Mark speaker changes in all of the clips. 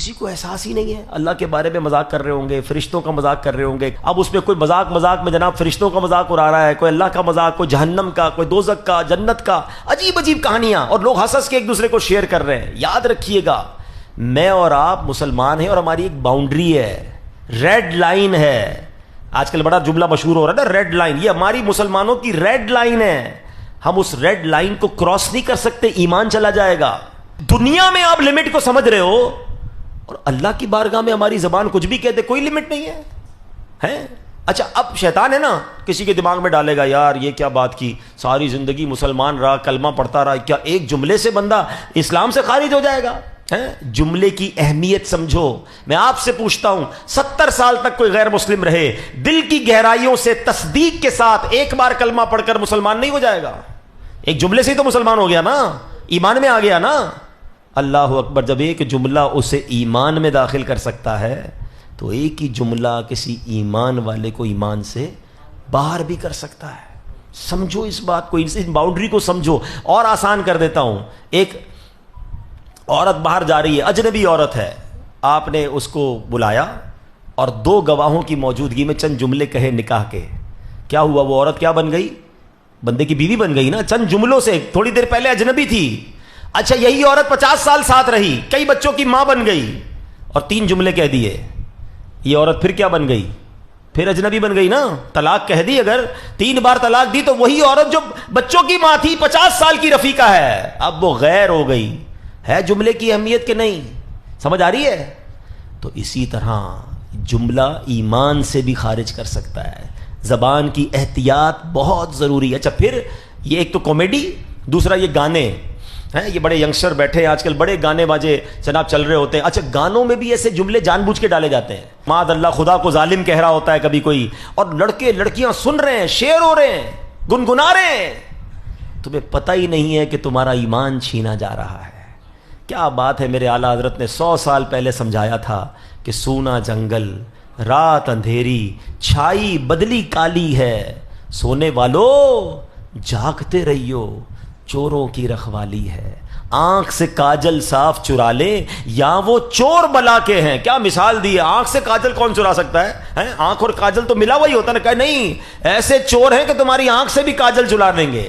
Speaker 1: کسی کو احساس ہی نہیں ہے. اللہ کے بارے میں مذاق کر رہے ہوں گے, فرشتوں کا مذاق کر رہے ہوں گے. اب اس میں کوئی مذاق میں جناب فرشتوں کا مذاق اڑا رہا ہے, کوئی اللہ کا مذاق, کوئی جہنم کا, کوئی دوزخ کا, جنت کا, عجیب عجیب کہانیاں, اور لوگ ہنس کے ایک دوسرے کو شیئر کر رہے ہیں. یاد رکھیے گا, میں اور آپ مسلمان ہیں اور ہماری ایک باؤنڈری ہے, ریڈ لائن ہے. آج کل بڑا جملہ مشہور ہو رہا ہے نا, ریڈ لائن. یہ ہماری مسلمانوں کی ریڈ لائن ہے. ہم اس ریڈ لائن کو کراس نہیں کر سکتے, ایمان چلا جائے گا. دنیا میں آپ لمٹ کو سمجھ رہے ہو, اور اللہ کی بارگاہ میں ہماری زبان کچھ بھی کہتے, کوئی لمٹ نہیں ہے. اچھا, اب شیطان ہے نا, کسی کے دماغ میں ڈالے گا, یار یہ کیا بات کی, ساری زندگی مسلمان رہا, کلمہ پڑھتا رہا, کیا ایک جملے سے بندہ اسلام سے خارج ہو جائے گا؟ جملے کی اہمیت سمجھو. میں آپ سے پوچھتا ہوں, 70 سال تک کوئی غیر مسلم رہے, دل کی گہرائیوں سے تصدیق کے ساتھ ایک بار کلمہ پڑھ کر مسلمان نہیں ہو جائے گا؟ ایک جملے سے ہی تو مسلمان ہو گیا نا, ایمان میں آ گیا نا. اللہ اکبر. جب ایک جملہ اسے ایمان میں داخل کر سکتا ہے, تو ایک ہی جملہ کسی ایمان والے کو ایمان سے باہر بھی کر سکتا ہے. سمجھو اس بات کو, اس باؤنڈری کو سمجھو. اور آسان کر دیتا ہوں, ایک عورت باہر جا رہی ہے, اجنبی عورت ہے, آپ نے اس کو بلایا اور 2 گواہوں کی موجودگی میں چند جملے کہے نکاح کے. کیا ہوا, وہ عورت کیا بن گئی؟ بندے کی بیوی بن گئی نا, چند جملوں سے. تھوڑی دیر پہلے اجنبی تھی. اچھا, یہی عورت 50 سال ساتھ رہی, کئی بچوں کی ماں بن گئی, اور 3 جملے کہہ دیے. یہ عورت پھر کیا بن گئی؟ پھر اجنبی بن گئی نا. طلاق کہہ دی. اگر 3 بار طلاق دی تو وہی عورت جو بچوں کی ماں تھی 50 سال کی رفیقہ ہے, اب وہ غیر ہو گئی. ہے جملے کی اہمیت کہ نہیں؟ سمجھ آ رہی ہے؟ تو اسی طرح جملہ ایمان سے بھی خارج کر سکتا ہے. زبان کی احتیاط بہت ضروری ہے. اچھا, پھر یہ ایک تو کامیڈی, دوسرا یہ گانے ہیں. یہ بڑے ینگسٹر بیٹھے ہیں آج کل, بڑے گانے باجے جناب چل رہے ہوتے ہیں. اچھا, گانوں میں بھی ایسے جملے جان بوجھ کے ڈالے جاتے ہیں. معاذ اللہ, خدا کو ظالم کہہ رہا ہوتا ہے کبھی کوئی, اور لڑکے لڑکیاں سن رہے ہیں, شعر ہو رہے ہیں, گنگنا رہے ہیں. تمہیں پتہ ہی نہیں ہے کہ تمہارا ایمان چھینا جا رہا ہے. کیا بات ہے, میرے اعلیٰ حضرت نے 100 سال پہلے سمجھایا تھا کہ سونا جنگل, رات اندھیری, چھائی بدلی کالی ہے, سونے والو جاگتے رہیو, چوروں کی رکھوالی ہے. آنکھ سے کاجل صاف چرا لے, یا وہ چور بلا کے ہیں. کیا مثال دی ہے, آنکھ سے کاجل کون چرا سکتا ہے؟ آنکھ اور کاجل تو ملا وہی ہوتا ہے نا. کہ نہیں, ایسے چور ہیں کہ تمہاری آنکھ سے بھی کاجل چرا دیں گے.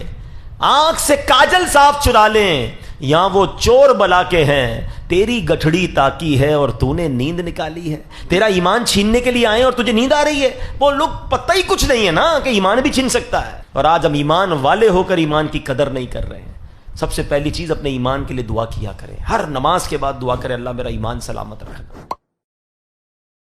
Speaker 1: آنکھ سے کاجل صاف چرا لیں, یا وہ چور بلا کے ہیں. تیری گٹھڑی تاکی ہے اور تو نے نیند نکالی ہے. تیرا ایمان چھیننے کے لیے آئے اور تجھے نیند آ رہی ہے. وہ لوگ پتہ ہی کچھ نہیں ہے نا کہ ایمان بھی چھین سکتا ہے. اور آج ہم ایمان والے ہو کر ایمان کی قدر نہیں کر رہے ہیں. سب سے پہلی چیز, اپنے ایمان کے لیے دعا کیا کریں. ہر نماز کے بعد دعا کریں, اللہ میرا ایمان سلامت رکھنا.